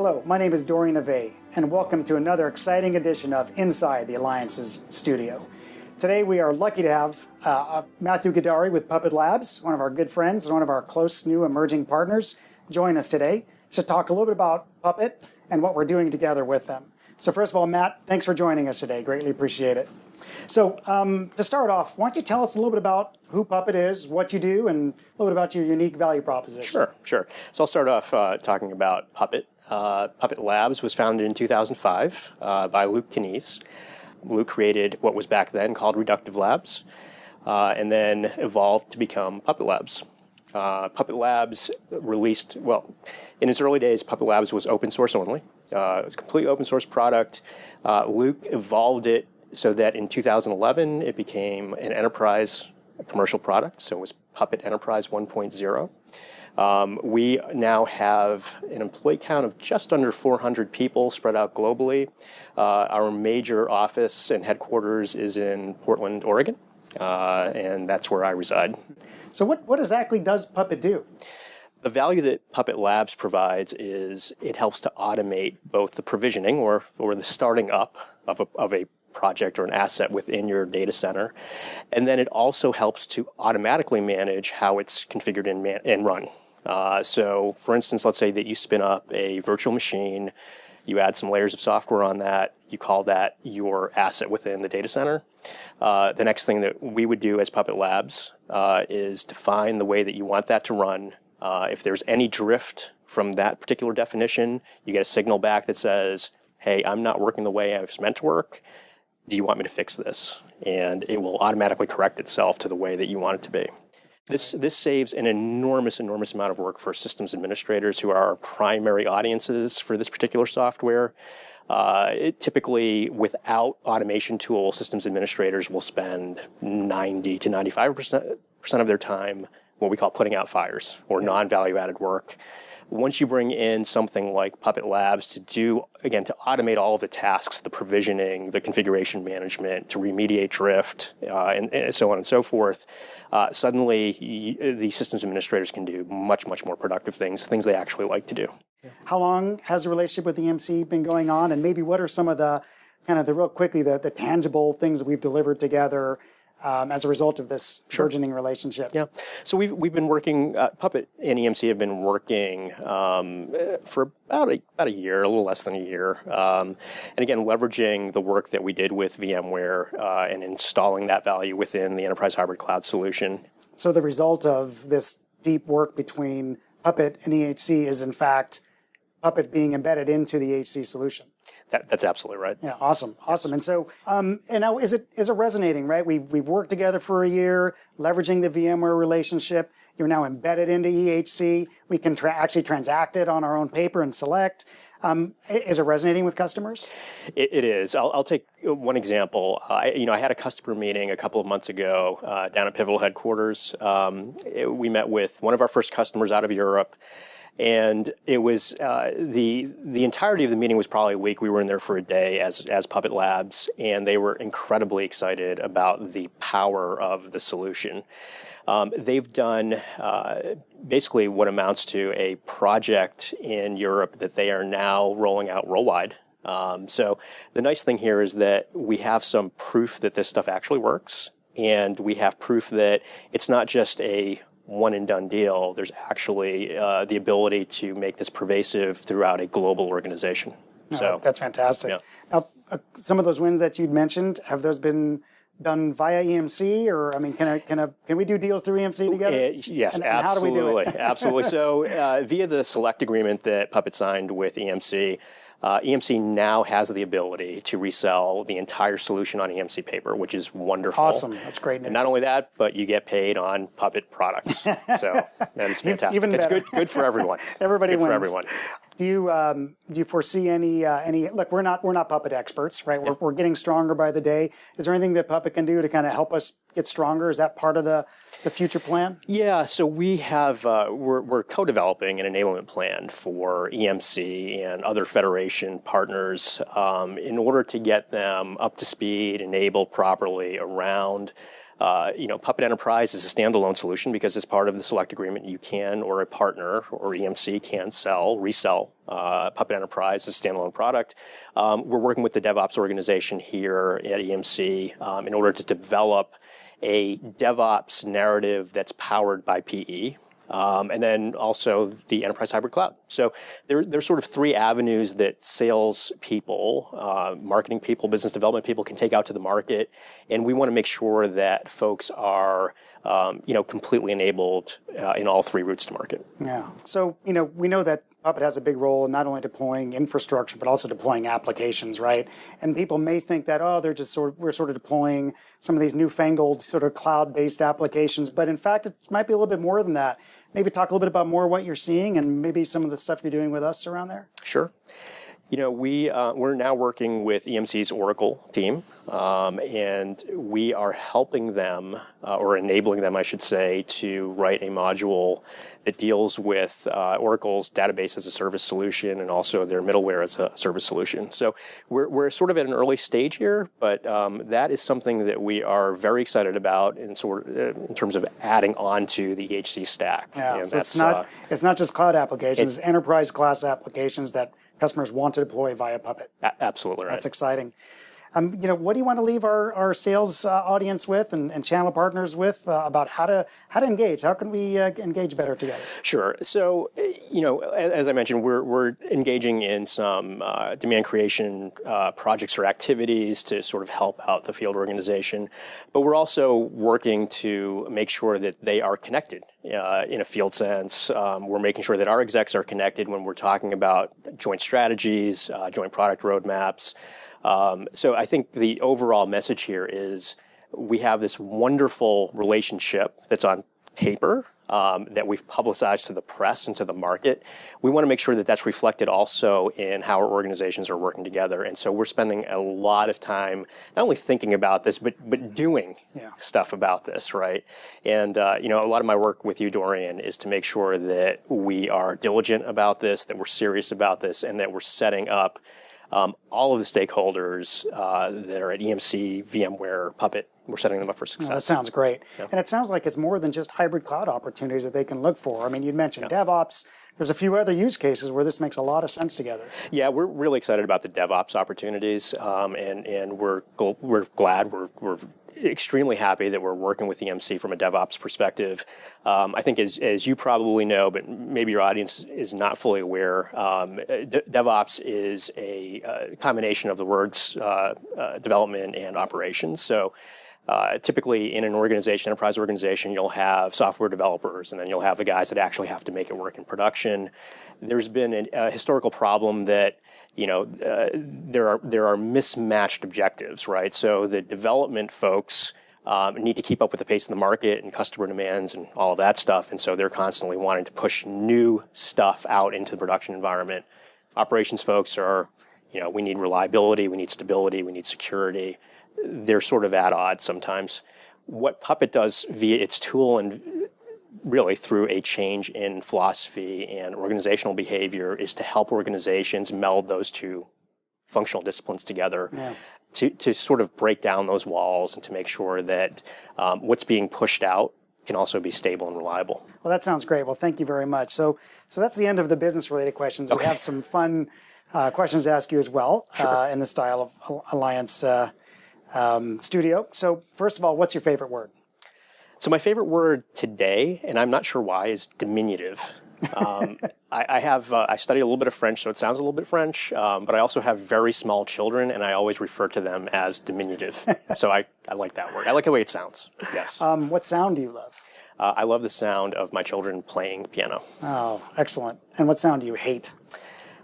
Hello, my name is Dorian Avey, and welcome to another exciting edition of Inside the Alliances Studio. Today we are lucky to have Matthew Gadari with Puppet Labs, one of our good friends and one of our close new emerging partners, join us today to talk a little bit about Puppet and what we're doing together with them. So first of all, Matt, thanks for joining us today. Greatly appreciate it. So to start off, why don't you tell us a little bit about who Puppet is, what you do, and a little bit about your unique value proposition. Sure. So I'll start off talking about Puppet. Puppet Labs was founded in 2005 by Luke Knies. Luke created what was back then called Reductive Labs, and then evolved to become Puppet Labs. Puppet Labs released, in its early days, Puppet Labs was open source only. It was a completely open source product. Luke evolved it so that in 2011, it became an enterprise commercial product. So it was Puppet Enterprise 1.0. We now have an employee count of just under 400 people spread out globally. Our major office and headquarters is in Portland, Oregon, and that's where I reside. So what exactly does Puppet do? The value that Puppet Labs provides is it helps to automate both the provisioning or the starting up of a project or an asset within your data center. And then it also helps to automatically manage how it's configured and run. So for instance, let's say that you spin up a virtual machine, you add some layers of software on that, you call that your asset within the data center. The next thing that we would do as Puppet Labs is define the way that you want that to run. If there's any drift from that particular definition, you get a signal back that says, hey, I'm not working the way I was meant to work. Do you want me to fix this? And it will automatically correct itself to the way that you want it to be. This saves an enormous amount of work for systems administrators who are our primary audiences for this particular software. Typically, without automation tools, systems administrators will spend 90 to 95% of their time what we call putting out fires or non-value added work. Once you bring in something like Puppet Labs to automate all of the tasks, the provisioning, the configuration management, to remediate drift, and so on and so forth, suddenly the systems administrators can do much more productive things they actually like to do. How long has the relationship with EMC been going on? And maybe what are some of the tangible things that we've delivered together as a result of this burgeoning relationship? Yeah, so we've been working. Puppet and EMC have been working for about a year, a little less than a year, and again leveraging the work that we did with VMware and installing that value within the enterprise hybrid cloud solution. So the result of this deep work between Puppet and EHC is in fact Puppet being embedded into the EHC solution. That's absolutely right. Yeah, awesome. And so, and now is it resonating, right? We've worked together for a year, leveraging the VMware relationship. You're now embedded into EHC. We can actually transact it on our own paper and select. Is it resonating with customers? It is. I'll take one example. I had a customer meeting a couple of months ago down at Pivotal headquarters. We met with one of our first customers out of Europe. And it was the entirety of the meeting was probably a week. We were in there for a day as Puppet Labs, and they were incredibly excited about the power of the solution. They've done basically what amounts to a project in Europe that they are now rolling out worldwide. So the nice thing here is that we have some proof that this stuff actually works, and we have proof that it's not just a one and done deal. There's actually the ability to make this pervasive throughout a global organization. So that's fantastic. Yeah. Now, some of those wins that you'd mentioned, have those been done via EMC, or can we do deals through EMC together? Yes, and absolutely. How do we do it? Absolutely. So via the select agreement that Puppet signed with EMC, EMC now has the ability to resell the entire solution on EMC paper, which is wonderful. Awesome. That's great news. And not only that, but you get paid on Puppet products. So that's fantastic. Even better. It's good for everyone. Everybody good wins. For everyone. Do you foresee any? Look, we're not Puppet experts, right? We're getting stronger by the day. Is there anything that Puppet can do to kind of help us get stronger? Is that part of the future plan? Yeah, so we have we're co-developing an enablement plan for EMC and other federation partners in order to get them up to speed, enabled properly around Puppet Enterprise is a standalone solution because as part of the Select agreement, you can, or a partner or EMC can resell Puppet Enterprise as a standalone product. We're working with the DevOps organization here at EMC in order to develop a DevOps narrative that's powered by PE. And then also the enterprise hybrid cloud. So there's sort of three avenues that sales people, marketing people, business development people can take out to the market. And we want to make sure that folks are, completely enabled in all three routes to market. Yeah. So, we know that Puppet has a big role in not only deploying infrastructure, but also deploying applications, right? And people may think that, we're sort of deploying some of these newfangled sort of cloud-based applications. But in fact, it might be a little bit more than that. Maybe talk a little bit about more what you're seeing and maybe some of the stuff you're doing with us around there. Sure. We're now working with EMC's Oracle team, and we are helping them, or enabling them, I should say, to write a module that deals with Oracle's database as a service solution and also their middleware as a service solution. So we're sort of at an early stage here, but that is something that we are very excited about in terms of adding on to the EHC stack. Yeah, and so it's not just cloud applications, it's enterprise class applications that customers want to deploy via Puppet. Absolutely right. That's exciting. What do you want to leave our sales audience with and channel partners with about how to engage? How can we engage better together? Sure. So, as I mentioned, we're engaging in some demand creation projects or activities to sort of help out the field organization, but we're also working to make sure that they are connected in a field sense. We're making sure that our execs are connected when we're talking about joint strategies, joint product roadmaps. So I think the overall message here is we have this wonderful relationship that's on paper that we've publicized to the press and to the market. We want to make sure that that's reflected also in how our organizations are working together. And so we're spending a lot of time not only thinking about this, but doing stuff about this, right? And, a lot of my work with you, Dorian, is to make sure that we are diligent about this, that we're serious about this, and that we're setting up all of the stakeholders that are at EMC, VMware, Puppet, we're setting them up for success. Well, that sounds great. Yeah. And it sounds like it's more than just hybrid cloud opportunities that they can look for. I mean, you mentioned DevOps. There's a few other use cases where this makes a lot of sense together. Yeah, we're really excited about the DevOps opportunities, and we're glad, we're extremely happy that we're working with EMC from a DevOps perspective. I think as you probably know, but maybe your audience is not fully aware, DevOps is a combination of the words development and operations. So typically in an organization, enterprise organization, you'll have software developers, and then you'll have the guys that actually have to make it work in production. There's been a historical problem that there are mismatched objectives, right? So the development folks need to keep up with the pace of the market and customer demands and all of that stuff, and so they're constantly wanting to push new stuff out into the production environment. Operations folks are, we need reliability, we need stability, we need security. They're sort of at odds sometimes. What Puppet does via its tool and really through a change in philosophy and organizational behavior is to help organizations meld those two functional disciplines together to sort of break down those walls and to make sure that what's being pushed out can also be stable and reliable. Well, that sounds great. Well, thank you very much. So that's the end of the business-related questions. Okay. We have some fun questions to ask you as well in the style of Alliance Studio. So first of all, what's your favorite word? So my favorite word today, and I'm not sure why, is diminutive. I study a little bit of French, so it sounds a little bit French, but I also have very small children, and I always refer to them as diminutive. So I like that word. I like the way it sounds. Yes. What sound do you love? I love the sound of my children playing piano. Oh, excellent. And what sound do you hate?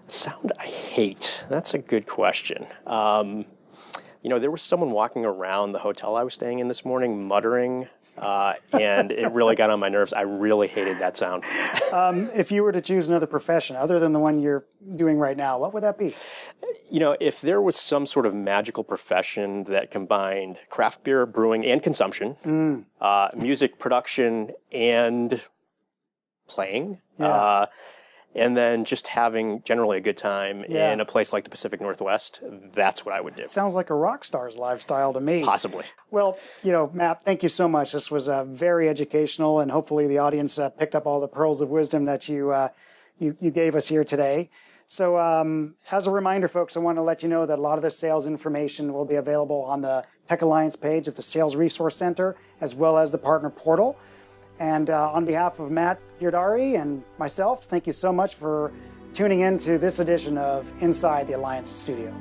The sound I hate? That's a good question. There was someone walking around the hotel I was staying in this morning muttering, and it really got on my nerves. I really hated that sound. If you were to choose another profession other than the one you're doing right now, what would that be? If there was some sort of magical profession that combined craft beer brewing and consumption, music production and playing, and then just having generally a good time in a place like the Pacific Northwest, that's what I would do. Sounds like a rock star's lifestyle to me. Possibly. Well, Matt, thank you so much. This was very educational, and hopefully the audience picked up all the pearls of wisdom that you gave us here today. So as a reminder, folks, I want to let you know that a lot of the sales information will be available on the Tech Alliance page of the Sales Resource Center, as well as the partner portal. And on behalf of Matt Giardari and myself, thank you so much for tuning in to this edition of Inside the Alliance Studio.